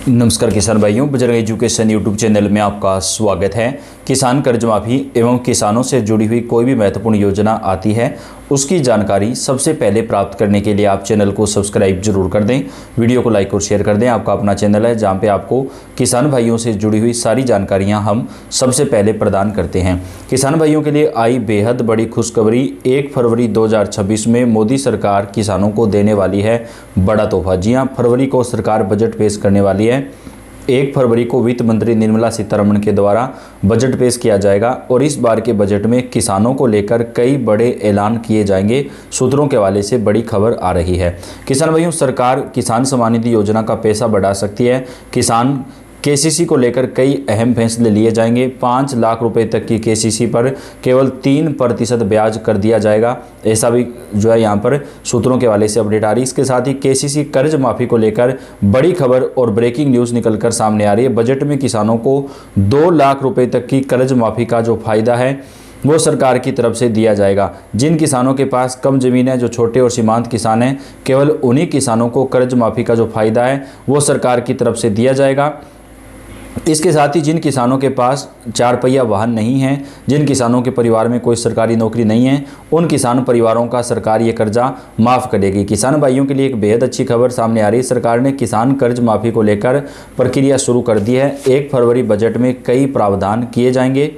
नमस्कार किसान भाइयों, बजरंग एजुकेशन यूट्यूब चैनल में आपका स्वागत है। किसान कर्ज माफ़ी एवं किसानों से जुड़ी हुई कोई भी महत्वपूर्ण योजना आती है उसकी जानकारी सबसे पहले प्राप्त करने के लिए आप चैनल को सब्सक्राइब जरूर कर दें, वीडियो को लाइक और शेयर कर दें। आपका अपना चैनल है जहां पे आपको किसान भाइयों से जुड़ी हुई सारी जानकारियां हम सबसे पहले प्रदान करते हैं। किसान भाइयों के लिए आई बेहद बड़ी खुशखबरी। 1 फरवरी 2026 में मोदी सरकार किसानों को देने वाली है बड़ा तोहफा। जी हाँ, फरवरी को सरकार बजट पेश करने वाली है। 1 फरवरी को वित्त मंत्री निर्मला सीतारमण के द्वारा बजट पेश किया जाएगा और इस बार के बजट में किसानों को लेकर कई बड़े ऐलान किए जाएंगे। सूत्रों के हवाले से बड़ी खबर आ रही है। किसान भाइयों, सरकार किसान सम्मान निधि योजना का पैसा बढ़ा सकती है। किसान केसीसी को लेकर कई अहम फैसले लिए जाएंगे। 5 लाख रुपए तक की केसीसी पर केवल 3% ब्याज कर दिया जाएगा। ऐसा भी जो है यहाँ पर सूत्रों के हवाले से अपडेट आ रही है। इसके साथ ही केसीसी कर्ज माफ़ी को लेकर बड़ी खबर और ब्रेकिंग न्यूज़ निकलकर सामने आ रही है। बजट में किसानों को 2 लाख रुपए तक की कर्ज माफ़ी का जो फायदा है वो सरकार की तरफ से दिया जाएगा। जिन किसानों के पास कम ज़मीन है, जो छोटे और सीमांत किसान हैं, केवल उन्हीं किसानों को कर्ज माफ़ी का जो फायदा है वो सरकार की तरफ से दिया जाएगा। इसके साथ ही जिन किसानों के पास 4 पहिया वाहन नहीं है, जिन किसानों के परिवार में कोई सरकारी नौकरी नहीं है, उन किसान परिवारों का सरकार ये कर्जा माफ़ करेगी। किसान भाइयों के लिए एक बेहद अच्छी खबर सामने आ रही है। सरकार ने किसान कर्ज माफ़ी को लेकर प्रक्रिया शुरू कर दी है। 1 फरवरी बजट में कई प्रावधान किए जाएंगे।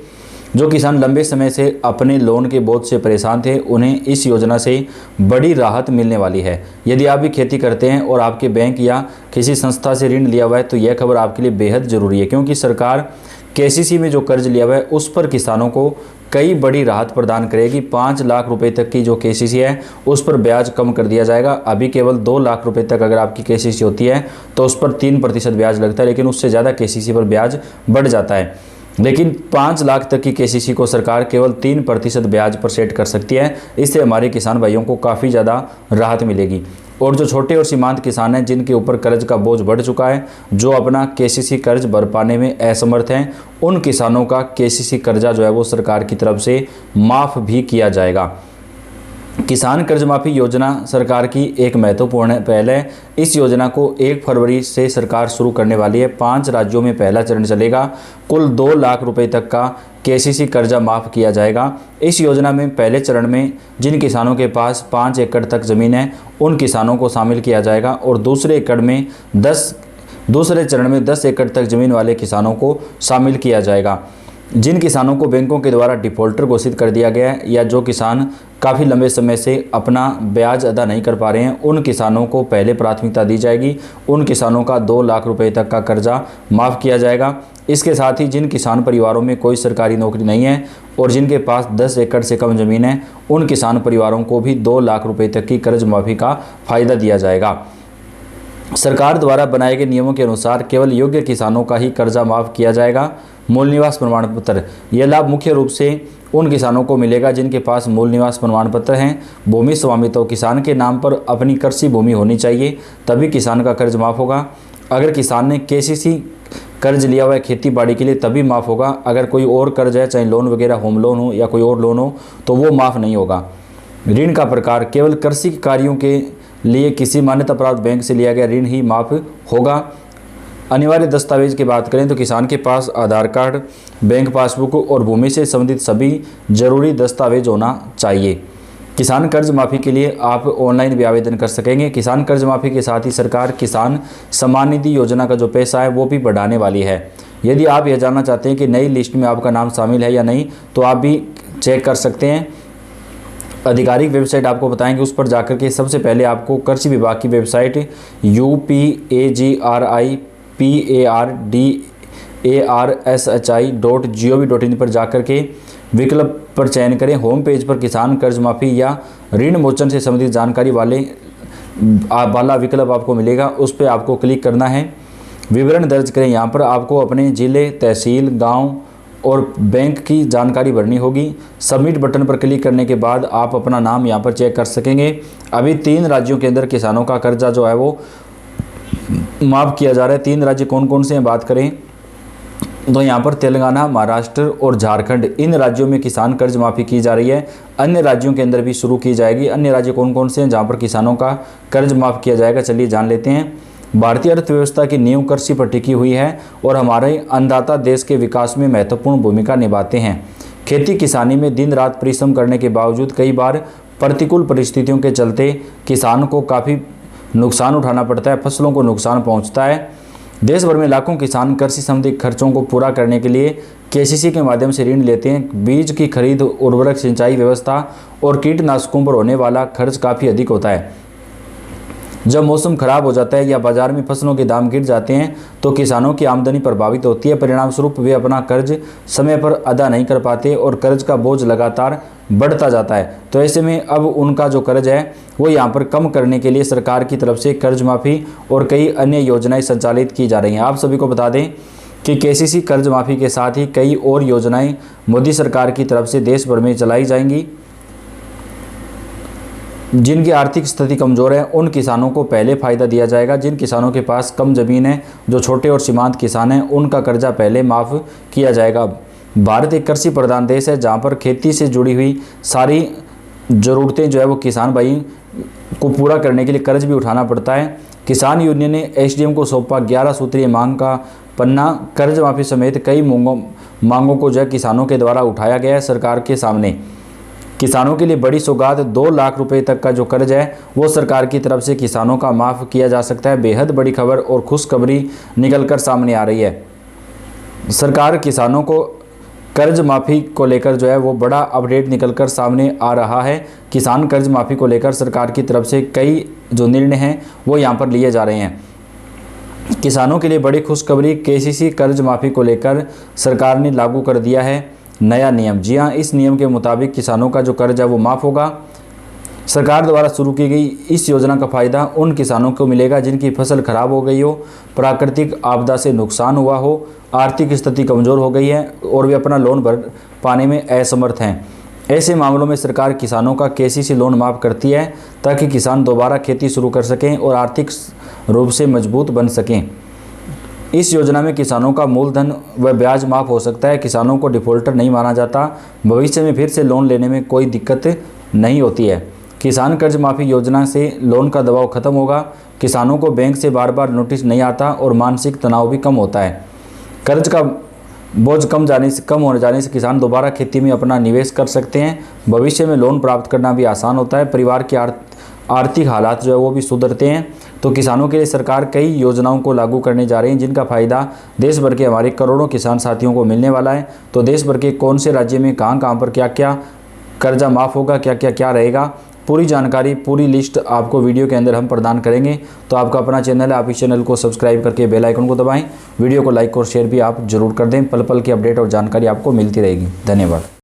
जो किसान लंबे समय से अपने लोन के बोझ से परेशान थे, उन्हें इस योजना से बड़ी राहत मिलने वाली है। यदि आप भी खेती करते हैं और आपके बैंक या किसी संस्था से ऋण लिया हुआ है तो यह खबर आपके लिए बेहद ज़रूरी है, क्योंकि सरकार केसीसी में जो कर्ज लिया हुआ है उस पर किसानों को कई बड़ी राहत प्रदान करेगी। 5 लाख रुपए तक की जो केसीसी है उस पर ब्याज कम कर दिया जाएगा। अभी केवल 2 लाख रुपए तक अगर आपकी केसीसी होती है तो उस पर 3% ब्याज लगता है, लेकिन उससे ज़्यादा केसीसी पर ब्याज बढ़ जाता है। लेकिन 5 लाख तक की केसीसी को सरकार केवल 3% ब्याज पर सेट कर सकती है। इससे हमारे किसान भाइयों को काफ़ी ज़्यादा राहत मिलेगी। और जो छोटे और सीमांत किसान हैं, जिनके ऊपर कर्ज का बोझ बढ़ चुका है, जो अपना केसीसी कर्ज भर पाने में असमर्थ हैं, उन किसानों का केसीसी कर्जा जो है वो सरकार की तरफ से माफ़ भी किया जाएगा। किसान कर्ज माफ़ी योजना सरकार की एक महत्वपूर्ण पहल है। इस योजना को 1 फरवरी से सरकार शुरू करने वाली है। 5 राज्यों में पहला चरण चलेगा। कुल 2 लाख रुपए तक का केसीसी कर्जा माफ़ किया जाएगा। इस योजना में पहले चरण में जिन किसानों के पास 5 एकड़ तक ज़मीन है उन किसानों को शामिल किया जाएगा और दूसरे चरण में 10 एकड़ तक ज़मीन वाले किसानों को शामिल किया जाएगा। जिन किसानों को बैंकों के द्वारा डिफ़ॉल्टर घोषित कर दिया गया है या जो किसान काफ़ी लंबे समय से अपना ब्याज अदा नहीं कर पा रहे हैं, उन किसानों को पहले प्राथमिकता दी जाएगी। उन किसानों का 2 लाख रुपए तक का कर्जा माफ़ किया जाएगा। इसके साथ ही जिन किसान परिवारों में कोई सरकारी नौकरी नहीं है और जिनके पास 10 एकड़ से कम ज़मीन है, उन किसान परिवारों को भी 2 लाख रुपये तक की कर्ज माफ़ी का फ़ायदा दिया जाएगा। सरकार द्वारा बनाए गए नियमों के अनुसार केवल योग्य किसानों का ही कर्जा माफ़ किया जाएगा। मूल निवास प्रमाण पत्र, यह लाभ मुख्य रूप से उन किसानों को मिलेगा जिनके पास मूल निवास प्रमाण पत्र हैं। भूमि स्वामित्व, किसान के नाम पर अपनी कृषि भूमि होनी चाहिए, तभी किसान का कर्ज माफ़ होगा। अगर किसान ने केसीसी कर्ज लिया हुआ है खेती बाड़ी के लिए तभी माफ़ होगा। अगर कोई और कर्ज है, चाहे लोन वगैरह, होम लोन हो या कोई और लोन हो, तो वो माफ़ नहीं होगा। ऋण का प्रकार, केवल कृषि कार्यों के लिए किसी मान्यता प्राप्त बैंक से लिया गया ऋण ही माफ़ होगा। अनिवार्य दस्तावेज की बात करें तो किसान के पास आधार कार्ड, बैंक पासबुक और भूमि से संबंधित सभी जरूरी दस्तावेज होना चाहिए। किसान कर्ज माफ़ी के लिए आप ऑनलाइन भी आवेदन कर सकेंगे। किसान कर्ज माफ़ी के साथ ही सरकार किसान सम्मान निधि योजना का जो पैसा है वो भी बढ़ाने वाली है। यदि आप यह जानना चाहते हैं कि नई लिस्ट में आपका नाम शामिल है या नहीं, तो आप भी चेक कर सकते हैं। आधिकारिक वेबसाइट आपको बताएंगे, उस पर जाकर के सबसे पहले आपको कृषि विभाग की वेबसाइट upagriparshi.gov.in पर जाकर के विकल्प पर चयन करें। होम पेज पर किसान कर्ज माफ़ी या ऋण मोचन से संबंधित जानकारी वाला विकल्प आपको मिलेगा, उस पर आपको क्लिक करना है। विवरण दर्ज करें। यहाँ पर आपको अपने ज़िले, तहसील, गाँव और बैंक की जानकारी भरनी होगी। सबमिट बटन पर क्लिक करने के बाद आप अपना नाम यहाँ पर चेक कर सकेंगे। अभी 3 राज्यों के अंदर किसानों का कर्जा जो है वो माफ़ किया जा रहा है। 3 राज्य कौन कौन से हैं बात करें तो यहाँ पर तेलंगाना, महाराष्ट्र और झारखंड, इन राज्यों में किसान कर्ज माफ़ी की जा रही है। अन्य राज्यों के अंदर भी शुरू की जाएगी। अन्य राज्य कौन कौन से हैं जहाँ पर किसानों का कर्ज माफ़ किया जाएगा, चलिए जान लेते हैं। भारतीय अर्थव्यवस्था की नींव कृषि पर टिकी हुई है और हमारे अन्नदाता देश के विकास में महत्वपूर्ण भूमिका निभाते हैं। खेती किसानी में दिन रात परिश्रम करने के बावजूद कई बार प्रतिकूल परिस्थितियों के चलते किसान को काफ़ी नुकसान उठाना पड़ता है, फसलों को नुकसान पहुंचता है। देश भर में लाखों किसान कृषि संबंधी खर्चों को पूरा करने के लिए केसीसी के माध्यम से ऋण लेते हैं। बीज की खरीद, उर्वरक, सिंचाई व्यवस्था और कीटनाशकों पर होने वाला खर्च काफ़ी अधिक होता है। जब मौसम खराब हो जाता है या बाजार में फसलों के दाम गिर जाते हैं तो किसानों की आमदनी प्रभावित होती है। परिणाम स्वरूप वे अपना कर्ज समय पर अदा नहीं कर पाते और कर्ज का बोझ लगातार बढ़ता जाता है। तो ऐसे में अब उनका जो कर्ज है वो यहाँ पर कम करने के लिए सरकार की तरफ से कर्ज माफ़ी और कई अन्य योजनाएं संचालित की जा रही हैं। आप सभी को बता दें कि केसीसी कर्ज माफ़ी के साथ ही कई और योजनाएं मोदी सरकार की तरफ से देश भर में चलाई जाएंगी। जिनकी आर्थिक स्थिति कमज़ोर है उन किसानों को पहले फ़ायदा दिया जाएगा। जिन किसानों के पास कम ज़मीन है, जो छोटे और सीमांत किसान हैं, उनका कर्जा पहले माफ़ किया जाएगा। भारत एक कृषि प्रधान देश है जहां पर खेती से जुड़ी हुई सारी ज़रूरतें जो है वो किसान भाई को पूरा करने के लिए कर्ज भी उठाना पड़ता है। किसान यूनियन ने एसडीएम को सौंपा 11 सूत्रीय मांग का पन्ना। कर्ज माफ़ी समेत कई मांगों को जो है किसानों के द्वारा उठाया गया है सरकार के सामने। किसानों के लिए बड़ी सौगात 2 लाख रुपए तक का जो कर्ज है वो सरकार की तरफ से किसानों का माफ़ किया जा सकता है। बेहद बड़ी खबर और खुशखबरी निकलकर सामने आ रही है। सरकार किसानों को कर्ज माफ़ी को लेकर जो है वो बड़ा अपडेट निकलकर सामने आ रहा है। किसान कर्ज माफ़ी को लेकर सरकार की तरफ से कई जो निर्णय हैं वो यहाँ पर लिए जा रहे हैं। किसानों के लिए बड़ी खुशखबरी, केसीसी कर्ज माफ़ी को लेकर सरकार ने लागू कर दिया है नया नियम। जी हाँ, इस नियम के मुताबिक किसानों का जो कर्ज है वो माफ़ होगा। सरकार द्वारा शुरू की गई इस योजना का फ़ायदा उन किसानों को मिलेगा जिनकी फसल खराब हो गई हो, प्राकृतिक आपदा से नुकसान हुआ हो, आर्थिक स्थिति कमज़ोर हो गई है और वे अपना लोन भर पाने में असमर्थ हैं। ऐसे मामलों में सरकार किसानों का केसीसी लोन माफ़ करती है ताकि किसान दोबारा खेती शुरू कर सकें और आर्थिक रूप से मजबूत बन सकें। इस योजना में किसानों का मूलधन व ब्याज माफ़ हो सकता है। किसानों को डिफ़ॉल्टर नहीं माना जाता। भविष्य में फिर से लोन लेने में कोई दिक्कत नहीं होती है। किसान कर्ज माफ़ी योजना से लोन का दबाव खत्म होगा। किसानों को बैंक से बार बार नोटिस नहीं आता और मानसिक तनाव भी कम होता है। कर्ज का बोझ कम हो जाने से किसान दोबारा खेती में अपना निवेश कर सकते हैं। भविष्य में लोन प्राप्त करना भी आसान होता है। परिवार की आर्थिक हालात जो है वो भी सुधरते हैं। तो किसानों के लिए सरकार कई योजनाओं को लागू करने जा रही है जिनका फ़ायदा देश भर के हमारे करोड़ों किसान साथियों को मिलने वाला है। तो देश भर के कौन से राज्य में कहाँ पर क्या क्या कर्जा माफ़ होगा, क्या रहेगा, पूरी जानकारी, पूरी लिस्ट आपको वीडियो के अंदर हम प्रदान करेंगे। तो आपका अपना चैनल है, आप इस चैनल को सब्सक्राइब करके बेल आइकन को दबाएं। वीडियो को लाइक और शेयर भी आप जरूर कर दें। पल पल की अपडेट और जानकारी आपको मिलती रहेगी। धन्यवाद।